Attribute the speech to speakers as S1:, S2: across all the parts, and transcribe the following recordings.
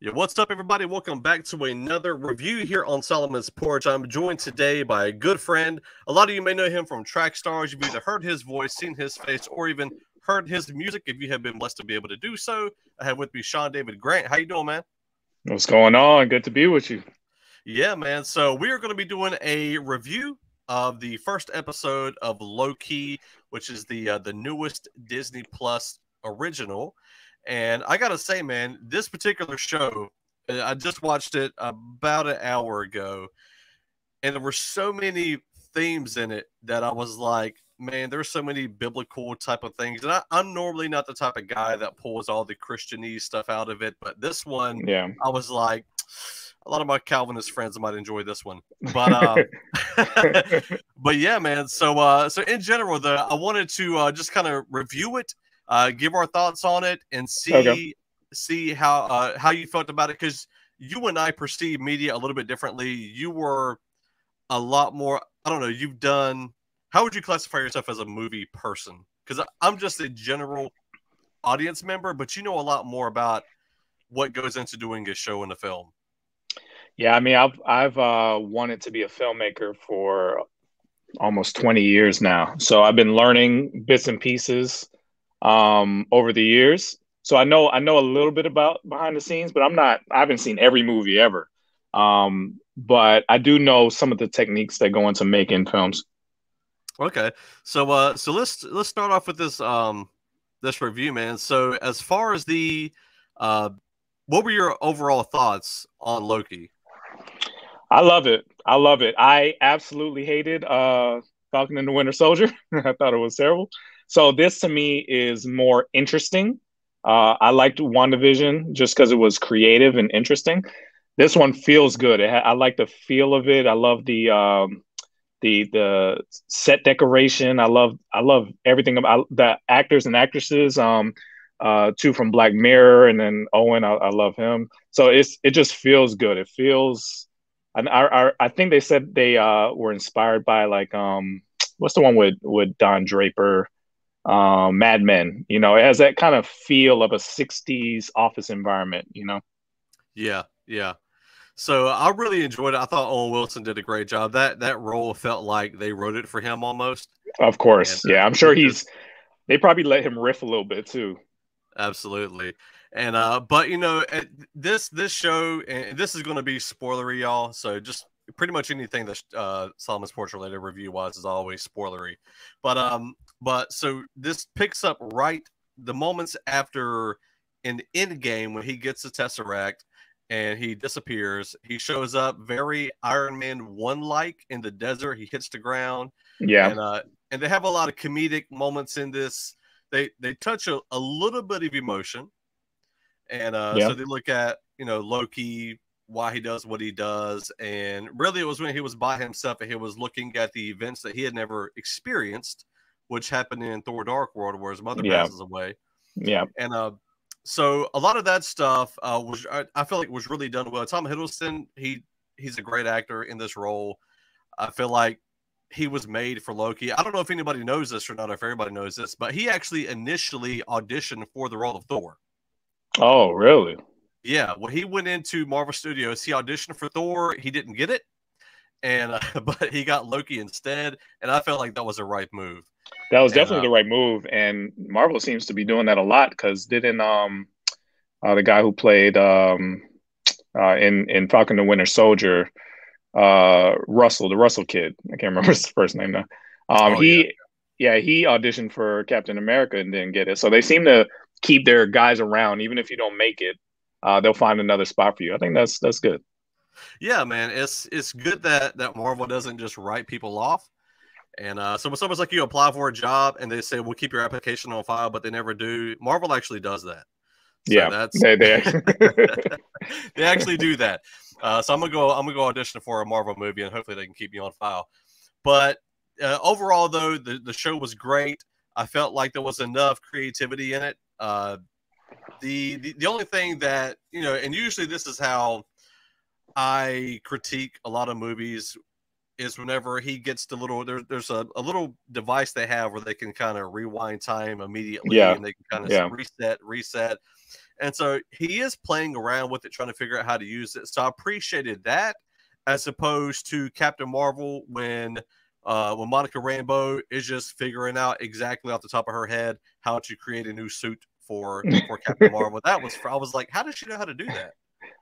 S1: Yeah, what's up, everybody? Welcome back to another review here on Solomon's Porch. I'm joined today by a good friend. A lot of you may know him from Trackstarz. You've either heard his voice, seen his face, or even heard his music if you have been blessed to be able to do so. I have with me Sean David Grant. How you doing, man?
S2: What's going on? Good to be with you.
S1: Yeah, man. So we are going to be doing a review of the first episode of Loki, which is the newest Disney Plus original. And I gotta say, man, this particular show, I just watched it about an hour ago, and there were so many themes in it that I was like, man, there's so many biblical type of things. And I'm normally not the type of guy that pulls all the Christianese stuff out of it, but this one,
S2: Yeah.
S1: I was like, a lot of my Calvinist friends might enjoy this one, but but yeah, man. So in general, though, I wanted to just kind of review it, give our thoughts on it, and
S2: Okay.
S1: see how you felt about it, because you and I perceive media a little bit differently. You were a lot more. I don't know. You've done. How would you classify yourself as a movie person? Because I'm just a general audience member, but you know a lot more about what goes into doing a show and a film.
S2: Yeah, I mean, I've wanted to be a filmmaker for almost 20 years now. So I've been learning bits and pieces over the years. So I know a little bit about behind the scenes, but I haven't seen every movie ever. But I do know some of the techniques that go into making films.
S1: Okay, so let's start off with this review, man. So as far as uh, what were your overall thoughts on Loki?
S2: I love it. I love it. I absolutely hated Falcon and the Winter Soldier. I thought it was terrible. So this to me is more interesting. I liked WandaVision just because it was creative and interesting. This one feels good. I like the feel of it. I love the set decoration. I love everything about the actors and actresses. Two from Black Mirror, and then Owen. I love him. So it just feels good. It feels. And I think they said they were inspired by like what's the one with Don Draper, Mad Men. You know, it has that kind of feel of a '60s office environment. You know.
S1: Yeah, yeah. So I really enjoyed it. I thought Owen Wilson did a great job. That role felt like they wrote it for him almost,
S2: Of
S1: and
S2: course, yeah. I'm
S1: he
S2: sure he's.
S1: just
S2: They probably let him riff a little bit too.
S1: absolutely. And but this show, and this is going to be spoilery, y'all. So just pretty much anything that Solomon's Porch related review wise is always spoilery. But so this picks up right the moments after an end game when he gets the Tesseract and he disappears. He shows up very Iron Man 1 like in the desert. He hits the ground,
S2: Yeah,
S1: and and they have a lot of comedic moments in this. They touch a little bit of emotion, and
S2: yeah,
S1: so they look at Loki, why he does what he does, and really it was when he was by himself and he was looking at the events that he had never experienced, which happened in Thor: Dark World, where his mother
S2: yeah,
S1: passes away,
S2: yeah.
S1: and so a lot of that stuff was I feel like was really done well. Tom Hiddleston, he's a great actor in this role. I feel like he was made for Loki. I don't know if anybody knows this or not, or if everybody knows this, but he actually initially auditioned for the role of Thor.
S2: Oh, really?
S1: Yeah, when he went into Marvel Studios, he auditioned for Thor. He didn't get it, and but he got Loki instead, and I felt like that was a right move.
S2: That was
S1: And
S2: definitely the right move, and Marvel seems to be doing that a lot because didn't the guy who played in Falcon the Winter Soldier, Russell, the Russell kid. I can't remember his first name now.
S1: oh yeah,
S2: He auditioned for Captain America and didn't get it. So they seem to keep their guys around, even if you don't make it. They'll find another spot for you. I think that's good.
S1: yeah, man, it's good that Marvel doesn't just write people off. And so when someone's like you apply for a job and they say we'll keep your application on file, but they never do. Marvel actually does that. So
S2: Yeah,
S1: that's
S2: they actually.
S1: they actually do that. So I'm gonna go audition for a Marvel movie and hopefully they can keep me on file. But overall, though, the show was great. I felt like there was enough creativity in it. The only thing that and usually this is how I critique a lot of movies is whenever he gets the little there's a little device they have where they can kind of rewind time immediately
S2: Yeah,
S1: and they can kind of
S2: yeah,
S1: reset. And so he is playing around with it, trying to figure out how to use it. So I appreciated that, as opposed to Captain Marvel when Monica Rambeau is just figuring out exactly off the top of her head how to create a new suit for Captain Marvel. I was like, how does she know how to do that?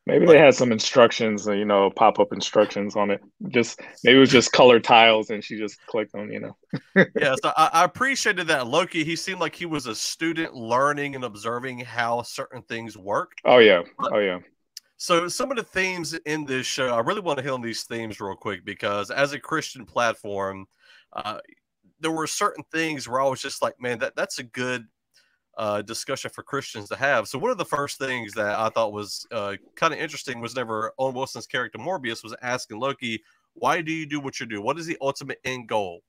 S2: Maybe they
S1: Like,
S2: had some instructions, pop-up instructions on it. Just maybe it was just colored tiles, and she just clicked on,
S1: yeah, so I appreciated that. Loki, he seemed like he was a student learning and observing how certain things work.
S2: Oh yeah,
S1: But,
S2: oh yeah.
S1: so some of the themes in this show, I really want to hit on these themes real quick, because as a Christian platform, uh, there were certain things where I was just like, man, that's a good discussion for Christians to have. So one of the first things that I thought was kind of interesting was never Owen Wilson's character Morbius was asking Loki, why do you do what you do? What is the ultimate end goal?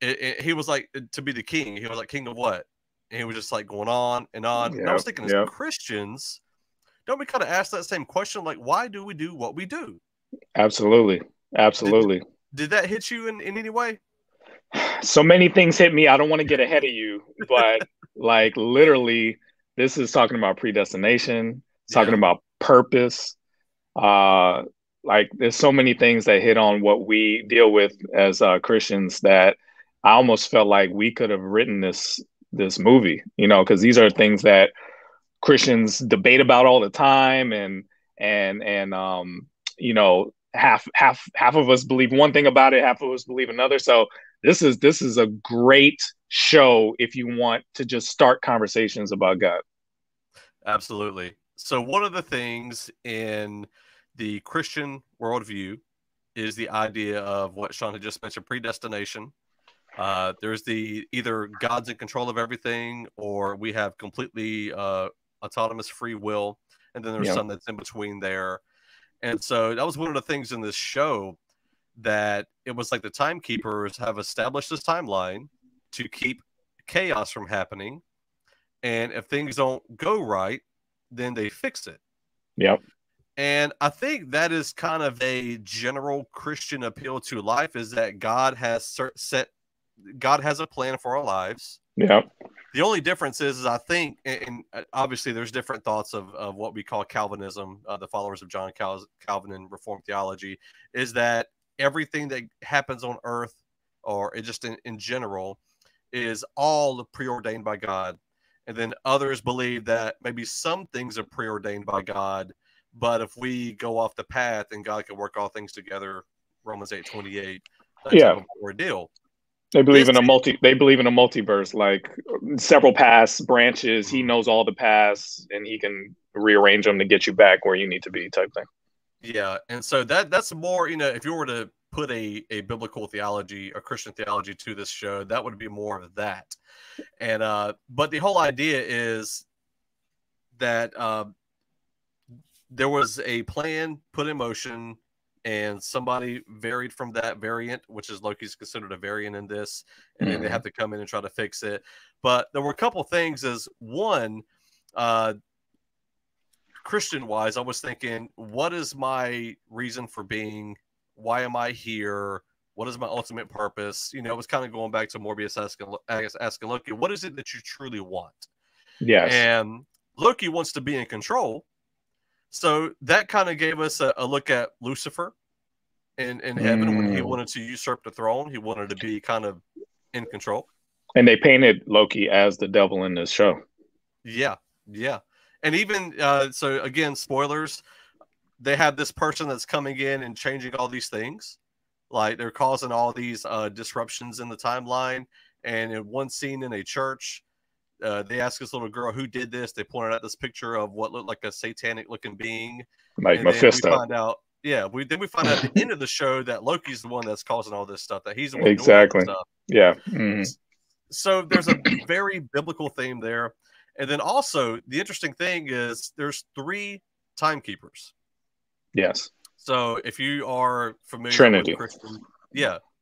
S1: He was like, to be the king. He was like, king of what? And he was just like going on and on. And I was thinking, as Christians, don't we kind of ask that same question? Like, why do we do what we do?
S2: Absolutely. Absolutely.
S1: Did that hit you in any way?
S2: So many things hit me. I don't want to get ahead of you, but like literally, this is talking about predestination, talking about purpose. Like there's so many things that hit on what we deal with as Christians that I almost felt like we could have written this movie, because these are things that Christians debate about all the time, and half of us believe one thing about it, half of us believe another. So this is a great show if you want to just start conversations about God.
S1: Absolutely. So one of the things in the Christian worldview is the idea of what Sean had just mentioned, predestination. There's the either God's in control of everything, or we have completely autonomous free will, and then there's some that's in between there. And so that was one of the things in this show, that it was like the timekeepers have established this timeline to keep chaos from happening, and if things don't go right, then they fix it.
S2: Yep.
S1: And I think that is kind of a general Christian appeal to life, is that God has a plan for our lives.
S2: Yeah.
S1: The only difference is I think, and obviously there's different thoughts of what we call Calvinism, the followers of John Calvin and Reformed theology, is that everything that happens on earth, or just in general, is all preordained by God. And then others believe that maybe some things are preordained by God, but if we go off the path, and God can work all things together, Romans 8:28, that type of ordeal.
S2: They believe in a multiverse, like several paths, branches. He knows all the paths, and he can rearrange them to get you back where you need to be, type thing.
S1: Yeah, and so that's more, if you were to put a biblical theology or Christian theology to this show, that would be more of that. And but the whole idea is that there was a plan put in motion, and somebody varied from that variant, which is Loki's considered a variant in this, and then they have to come in and try to fix it. But there were a couple things. As one, Christian-wise, I was thinking, what is my reason for being? Why am I here? What is my ultimate purpose? It was kind of going back to Morbius asking Loki, what is it that you truly want?
S2: Yes.
S1: And Loki wants to be in control. So that kind of gave us a look at Lucifer in heaven when he wanted to usurp the throne. He wanted to be kind of in control.
S2: And they painted Loki as the devil in this show.
S1: Yeah, yeah. And even, so again, spoilers, they have this person that's coming in and changing all these things. Like, they're causing all these disruptions in the timeline. And in one scene in a church, they ask this little girl who did this. They pointed out this picture of what looked like a satanic-looking being.
S2: Like Mephisto.
S1: Then we find out, we find out at the end of the show that Loki's the one that's causing all this stuff, that he's the one doing all this stuff.
S2: Yeah.
S1: So there's a very biblical theme there. And then also, the interesting thing is there's 3 timekeepers.
S2: Yes.
S1: So if you are familiar
S2: Trinity.
S1: with Christian,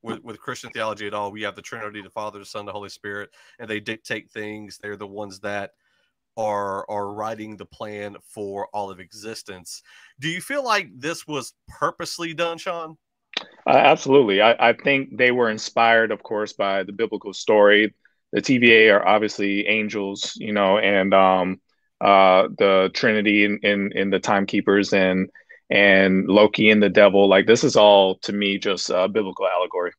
S1: with Christian theology at all, we have the Trinity, the Father, the Son, the Holy Spirit, and they dictate things. They're the ones that are writing the plan for all of existence. Do you feel like this was purposely done, Sean?
S2: Absolutely. I think they were inspired, of course, by the biblical story. The TVA are obviously angels, and the Trinity in the Timekeepers and Loki and the devil. Like this is all to me just biblical allegory.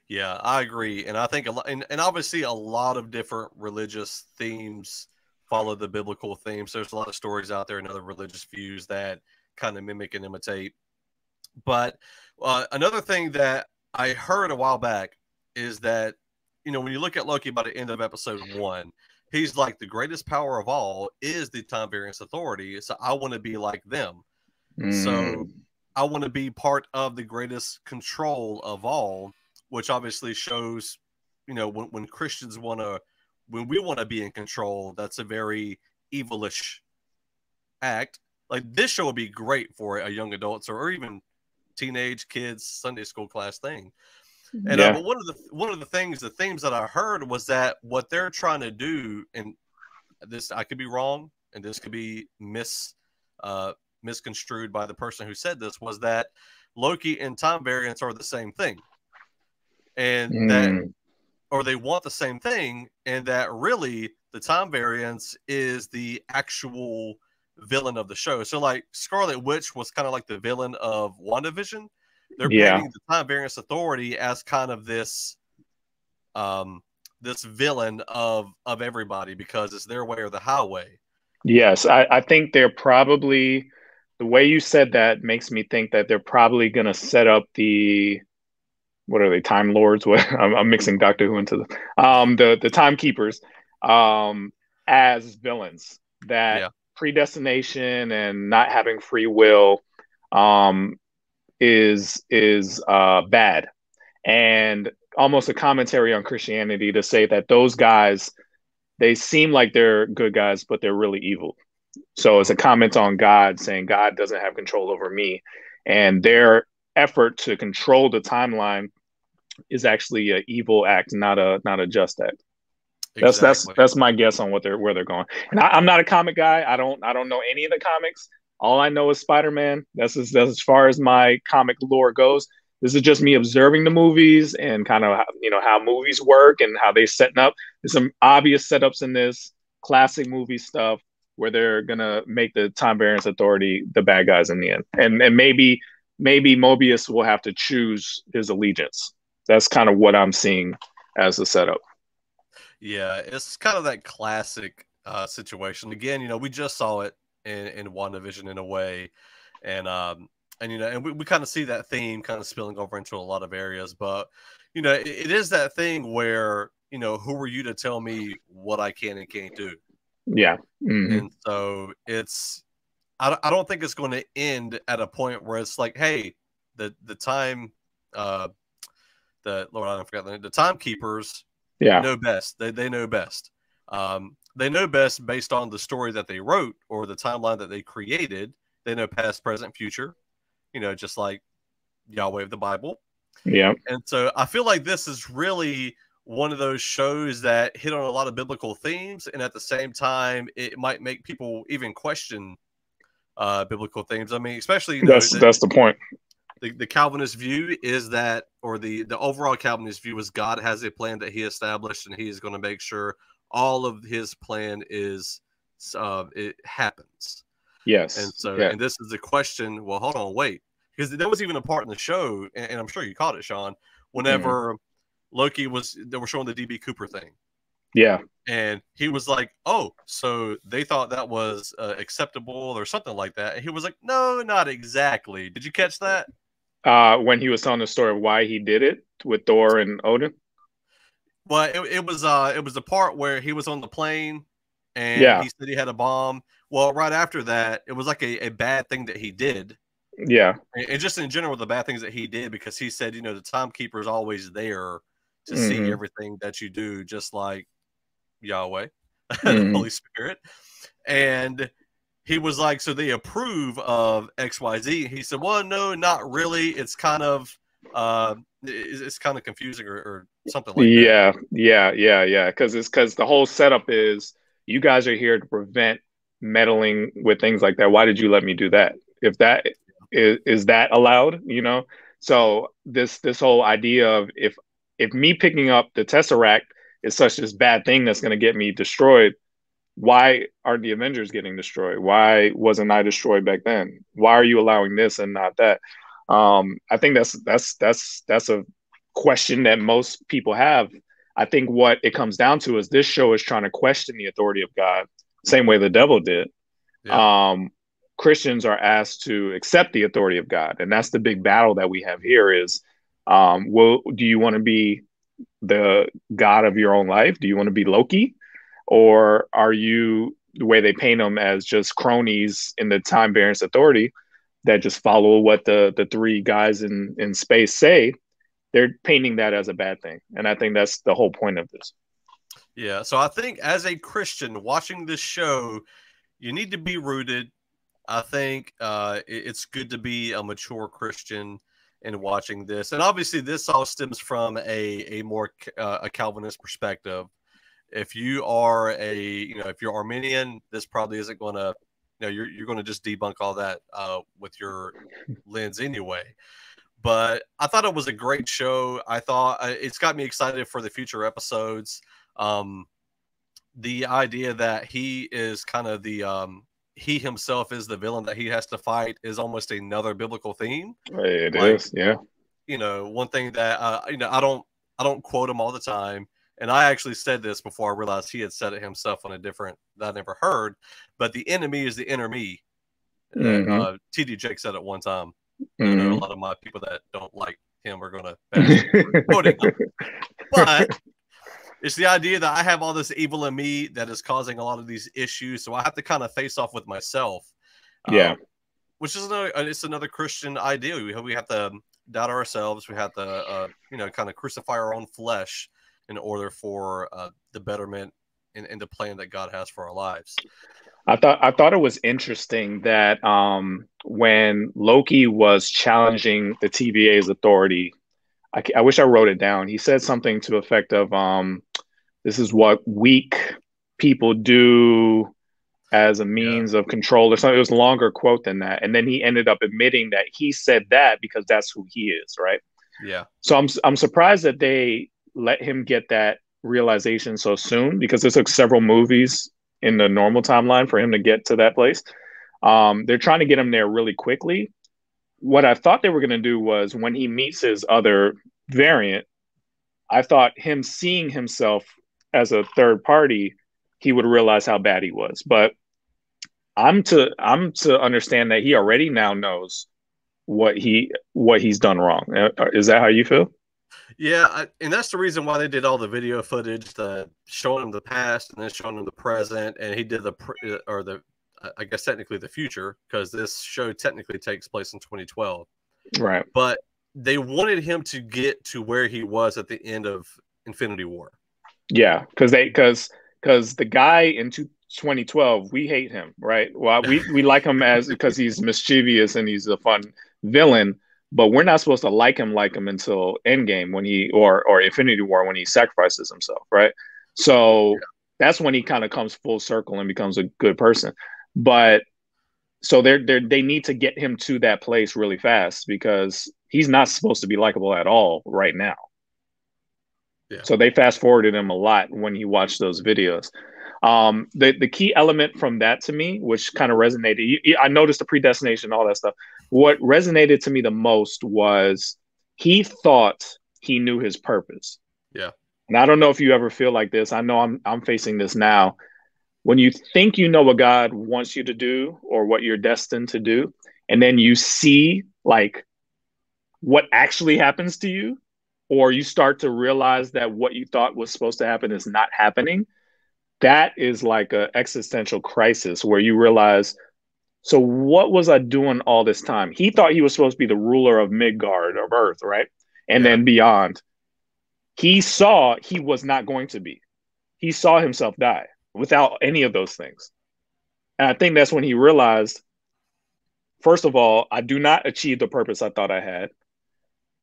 S1: Yeah, I agree, and I think a lot, and obviously a lot of different religious themes follow the biblical themes. There's a lot of stories out there and other religious views that kind of mimic and imitate. But another thing that I heard a while back is that when you look at Loki by the end of episode 1, he's like the greatest power of all is the time variance authority. So I want to be like them. So I want to be part of the greatest control of all, which obviously shows, when Christians when we want to be in control, that's a very evilish act. Like this show would be great for a young adults or even teenage kids Sunday school class thing. And
S2: Yeah.
S1: but one of the things, the themes that I heard was that what they're trying to do, and this I could be wrong, and this could be misconstrued by the person who said this, was that Loki and time variance are the same thing, and that, or they want the same thing, and that really the time variance is the actual villain of the show. So like Scarlet Witch was kind of like the villain of WandaVision. They're painting the time variance authority as kind of this this villain of everybody because it's their way or the highway.
S2: Yes, I think they're probably, the way you said that makes me think that they're probably going to set up what are they, Time Lords? What I'm mixing Doctor Who into the Timekeepers as villains. That predestination and not having free will is bad, and almost a commentary on Christianity to say that those guys, they seem like they're good guys, but they're really evil. So it's a comment on God saying God doesn't have control over me, and their effort to control the timeline is actually an evil act, not a just act. Exactly. That's my guess on where they're going. And I'm not a comic guy. I don't know any of the comics. All I know is Spider-Man. That's as far as my comic lore goes. This is just me observing the movies and kind of how movies work and how they're setting up. There's some obvious setups in this classic movie stuff where they're gonna make the time variance authority the bad guys in the end, and maybe Mobius will have to choose his allegiance. That's kind of what I'm seeing as a setup.
S1: Yeah, it's kind of that classic situation. Again, we just saw it in WandaVision in a way, and we kind of see that theme kind of spilling over into a lot of areas. But it is that thing where who are you to tell me what I can and can't do?
S2: Yeah,
S1: and so I don't think it's going to end at a point where it's like, hey, the time, the Lord, I forgot the timekeepers. Know best. They know best. They know best based on the story that they wrote or the timeline that they created. They know past, present, future. Just like Yahweh of the Bible.
S2: Yeah.
S1: And so I feel like this is really one of those shows that hit on a lot of biblical themes, and at the same time, it might make people even question biblical themes. I mean, especially
S2: that's the point.
S1: The Calvinist view is that, or the overall Calvinist view is God has a plan that he established, and he is going to make sure all of his plan is it happens.
S2: Yes.
S1: And so, and this is the question. Well, hold on, wait, because there was even a part in the show, and I'm sure you caught it, Sean. Whenever Loki they were showing the DB Cooper thing.
S2: Yeah.
S1: And he was like, oh, so they thought that was acceptable or something like that. And he was like, no, not exactly. Did you catch that?
S2: When he was telling the story of why he did it with Thor and Odin.
S1: Well, it was the part where he was on the plane and he said he had a bomb. Well, right after that, it was like a bad thing that he did.
S2: Yeah.
S1: And just in general, the bad things that he did, because he said, the timekeeper is always there to see everything that you do, just like Yahweh, the Holy Spirit. And he was like, so they approve of XYZ. He said, well, no, not really. It's kind of it's kind of confusing or something like that.
S2: Yeah. Because the whole setup is you guys are here to prevent meddling with things like that. Why did you let me do that? If that is that allowed, So this whole idea of if me picking up the Tesseract is such this bad thing that's going to get me destroyed, why aren't the Avengers getting destroyed? Why wasn't I destroyed back then? Why are you allowing this and not that? I think that's a question that most people have. I think what it comes down to is this show is trying to question the authority of God, same way the devil did.
S1: Yeah.
S2: Christians are asked to accept the authority of God, and that's the big battle that we have here. Is do you want to be the God of your own life? Do you want to be Loki? Or are you the way they paint them as just cronies in the time variance authority that just follow what the three guys in space say? They're painting that as a bad thing. And I think that's the whole point of this.
S1: Yeah. So I think as a Christian watching this show, you need to be rooted. I think it's good to be a mature Christian in watching this. And obviously this all stems from a more a Calvinist perspective. If you are if you're Arminian, this probably isn't going to, you're going to just debunk all that with your lens anyway. But I thought it was a great show. I thought it's got me excited for the future episodes. The idea that he is kind of he himself is the villain that he has to fight is almost another biblical theme.
S2: It is, yeah.
S1: One thing that I don't quote him all the time. And I actually said this before I realized he had said it himself on a different that I never heard. But the enemy is the inner me.
S2: Mm-hmm.
S1: TD Jake said it one time.
S2: Mm-hmm.
S1: I know a lot of my people that don't like him are going to quote him. But it's the idea that I have all this evil in me that is causing a lot of these issues. So I have to kind of face off with myself.
S2: Yeah.
S1: Which is another Christian idea. We have to doubt ourselves. We have to, kind of crucify our own flesh in order for the betterment and the plan that God has for our lives.
S2: I thought it was interesting that when Loki was challenging the TVA's authority, I wish I wrote it down. He said something to the effect of, "This is what weak people do as a means of control," or something. It was a longer quote than that, and then he ended up admitting that he said that because that's who he is, right?
S1: Yeah.
S2: So I'm surprised that they let him get that realization so soon, because it took several movies in the normal timeline for him to get to that place. They're trying to get him there really quickly. What I thought they were going to do was when he meets his other variant, I thought him seeing himself as a third party, he would realize how bad he was. But I'm to understand that he already now knows what he's done wrong. Is that how you feel?
S1: Yeah, and that's the reason why they did all the video footage, showing him the past and then showing him the present, and he did I guess technically the future, because this show technically takes place in 2012.
S2: Right.
S1: But they wanted him to get to where he was at the end of Infinity War.
S2: Yeah, because the guy in 2012, we hate him, right? Well, we like him because he's mischievous and he's a fun villain. But we're not supposed to like him until Endgame, when or Infinity War, when he sacrifices himself, right? So that's when he kind of comes full circle and becomes a good person. But so they need to get him to that place really fast, because he's not supposed to be likable at all right now. Yeah. So they fast forwarded him a lot when he watched those videos. The key element from that to me, which kind of resonated, I noticed the predestination, all that stuff. What resonated to me the most was he thought he knew his purpose.
S1: Yeah.
S2: And I don't know if you ever feel like this. I know I'm facing this now. When you think you know what God wants you to do or what you're destined to do, and then you see like what actually happens to you, or you start to realize that what you thought was supposed to happen is not happening, that is like an existential crisis where you realize, so what was I doing all this time? He thought he was supposed to be the ruler of Midgard, of Earth, right? And then beyond. He saw he was not going to be. He saw himself die without any of those things. And I think that's when he realized, first of all, I do not achieve the purpose I thought I had.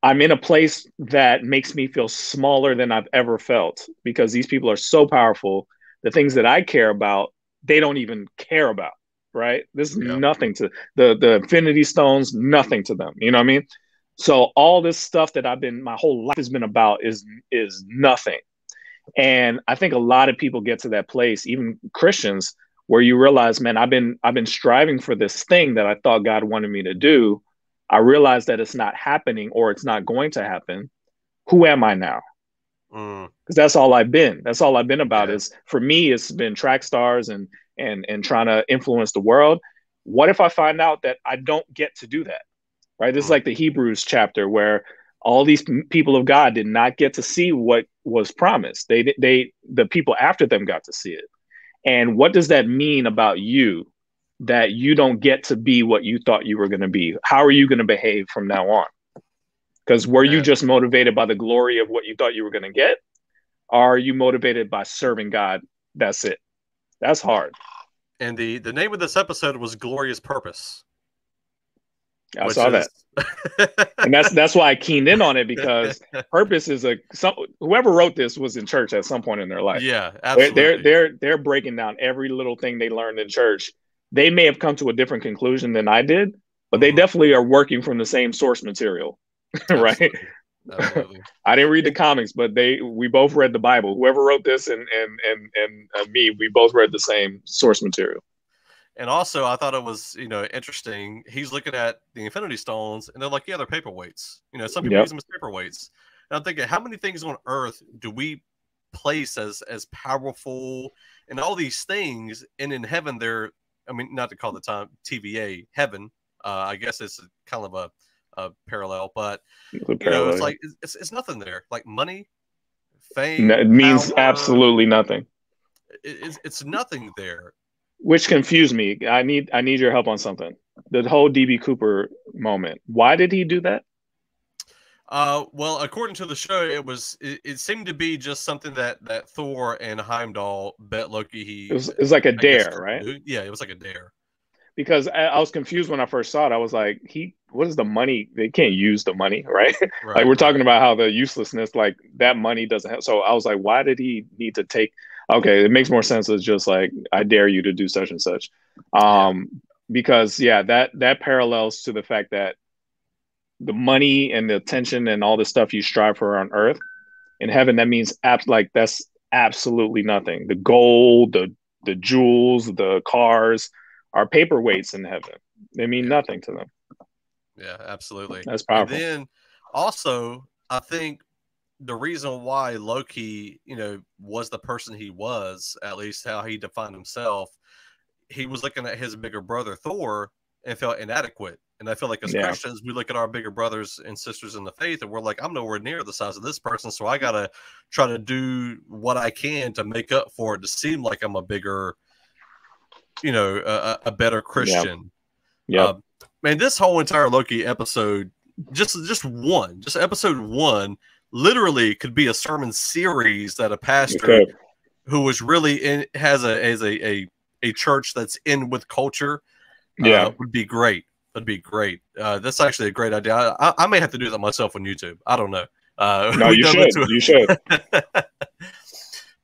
S2: I'm in a place that makes me feel smaller than I've ever felt, because these people are so powerful. The things that I care about, they don't even care about, right? This is nothing to the Infinity Stones, nothing to them. You know what I mean? So all this stuff that my whole life has been about is nothing. And I think a lot of people get to that place, even Christians, where you realize, man, I've been striving for this thing that I thought God wanted me to do. I realize that it's not happening, or it's not going to happen. Who am I now? Because that's all I've been. That's all I've been about. Is for me, it's been Trackstarz and trying to influence the world. What if I find out that I don't get to do that? Right? This is like the Hebrews chapter where all these people of God did not get to see what was promised. The people after them got to see it. And what does that mean about you, that you don't get to be what you thought you were going to be? How are you going to behave from now on? Because were you just motivated by the glory of what you thought you were going to get? Or are you motivated by serving God? That's it. That's hard.
S1: And the name of this episode was Glorious Purpose.
S2: I saw that. And that's why I keened in on it, because purpose is whoever wrote this was in church at some point in their life.
S1: Yeah, absolutely.
S2: They're breaking down every little thing they learned in church. They may have come to a different conclusion than I did, but they definitely are working from the same source material. Right?
S1: Absolutely.
S2: I didn't read the comics, but we both read the Bible. Whoever wrote this and me, we both read the same source material.
S1: And also, I thought it was, interesting. He's looking at the Infinity Stones, and they're like, yeah, they're paperweights. Some people use them as paperweights. And I'm thinking, how many things on Earth do we place as powerful and all these things? And in heaven, they're, not to call the time TVA heaven. I guess it's kind of a parallel, but it's like it's nothing there. Like money, fame,
S2: it means
S1: power,
S2: absolutely nothing.
S1: It's nothing there.
S2: Which confused me. I need your help on something. The whole DB Cooper moment. Why did he do that?
S1: Well, according to the show, it seemed to be just something that Thor and Heimdall bet Loki.
S2: It was like a dare, right?
S1: Yeah, it was like a dare.
S2: Because I was confused when I first saw it. I was like, what is the money? They can't use the money, right? Like we're talking about how the uselessness, like that money doesn't have. So I was like, why did he need to take? Okay, it makes more sense as just like, I dare you to do such and such. Because that parallels to the fact that the money and the attention and all the stuff you strive for on Earth, in heaven, that means that's absolutely nothing. The gold, the jewels, the cars are paperweights in heaven. They mean nothing to them.
S1: Yeah, absolutely.
S2: That's powerful.
S1: And then also, I think the reason why Loki, was the person he was, at least how he defined himself, he was looking at his bigger brother Thor and felt inadequate. And I feel like as Christians, we look at our bigger brothers and sisters in the faith, and we're like, I'm nowhere near the size of this person, so I gotta try to do what I can to make up for it, to seem like I'm a bigger, a better Christian.
S2: Yeah.
S1: Man, this whole entire Loki episode, just episode 1, literally could be a sermon series that a pastor who was really has a church that's in with culture would be great. That'd be great. That's actually a great idea. I may have to do that myself on YouTube. I don't know.
S2: No, you should. You should.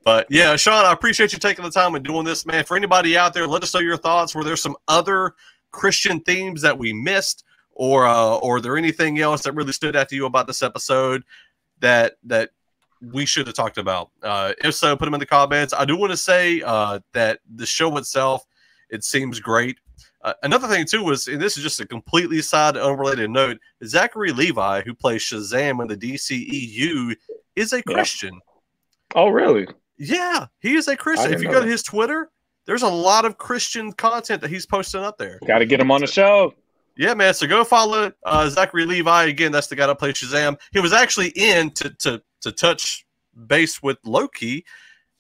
S1: But yeah, Sean, I appreciate you taking the time and doing this, man. For anybody out there, let us know your thoughts. Were there some other Christian themes that we missed, or there anything else that really stood out to you about this episode that we should have talked about? If so, put them in the comments. I do want to say that the show itself, it seems great. Another thing too was, and this is just a completely side unrelated note, Zachary Levi, who plays Shazam in the DCEU, is a Christian.
S2: Oh, really?
S1: Yeah, he is a Christian. If you go to his Twitter, there's a lot of Christian content that he's posting up there.
S2: Got to get him on the show.
S1: Yeah, man. So go follow Zachary Levi. Again, that's the guy that plays Shazam. He was actually in to touch base with Loki.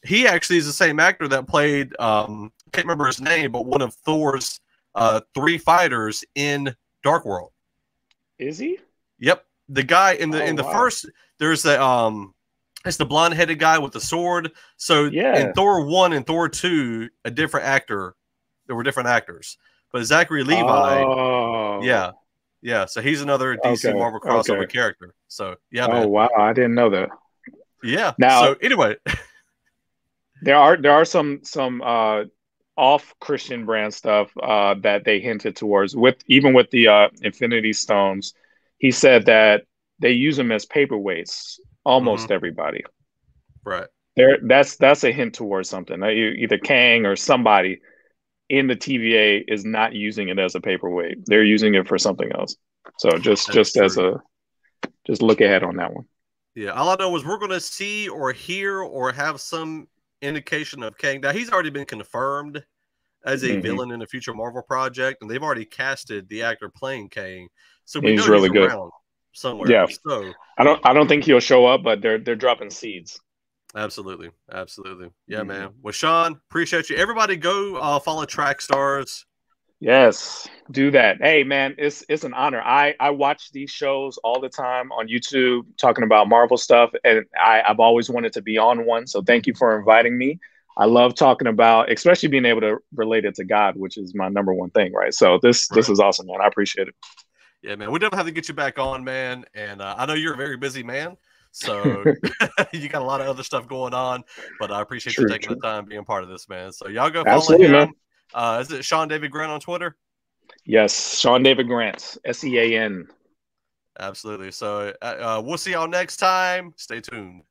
S1: He actually is the same actor that played, I can't remember his name, but one of Thor's 3 fighters in Dark World.
S2: Is he?
S1: Yep. The guy in the first, there's it's the blonde-headed guy with the sword. So in Thor 1 and Thor 2, a different actor. There were different actors. But Zachary Levi, yeah. So he's another DC Marvel crossover character. So yeah.
S2: Oh, man. Wow, I didn't know that.
S1: Yeah.
S2: Now,
S1: so anyway,
S2: there are some off Christian brand stuff that they hinted towards even with the Infinity Stones. He said that they use them as paperweights. Almost everybody.
S1: Right.
S2: That's a hint towards something. Either Kang or somebody in the TVA is not using it as a paperweight. They're using it for something else. So
S1: That's true.
S2: just look ahead on that one.
S1: Yeah, all I know is we're going to see or hear or have some indication of Kang. Now, he's already been confirmed as a villain in a future Marvel project, and they've already casted the actor playing Kang, so we know
S2: He's
S1: he's
S2: really good.
S1: around somewhere.
S2: Yeah,
S1: So
S2: I don't think he'll show up, but they're dropping seeds.
S1: absolutely, yeah, man. Well, Sean, appreciate you. Everybody, go follow Trackstarz.
S2: Yes, do that. Hey, man, it's an honor. I watch these shows all the time on YouTube talking about Marvel stuff, and I've always wanted to be on one. So thank you for inviting me. I love talking about, especially being able to relate it to God, which is my number one thing, right? So this is awesome, man. I appreciate it.
S1: Yeah, man. We definitely have to get you back on, man. And I know you're a very busy man, so you got a lot of other stuff going on. But I appreciate you taking the time being part of this, man. So y'all go follow him. Is it Sean David Grant on Twitter?
S2: Yes, Sean David Grant, SEAN.
S1: Absolutely. So we'll see y'all next time. Stay tuned.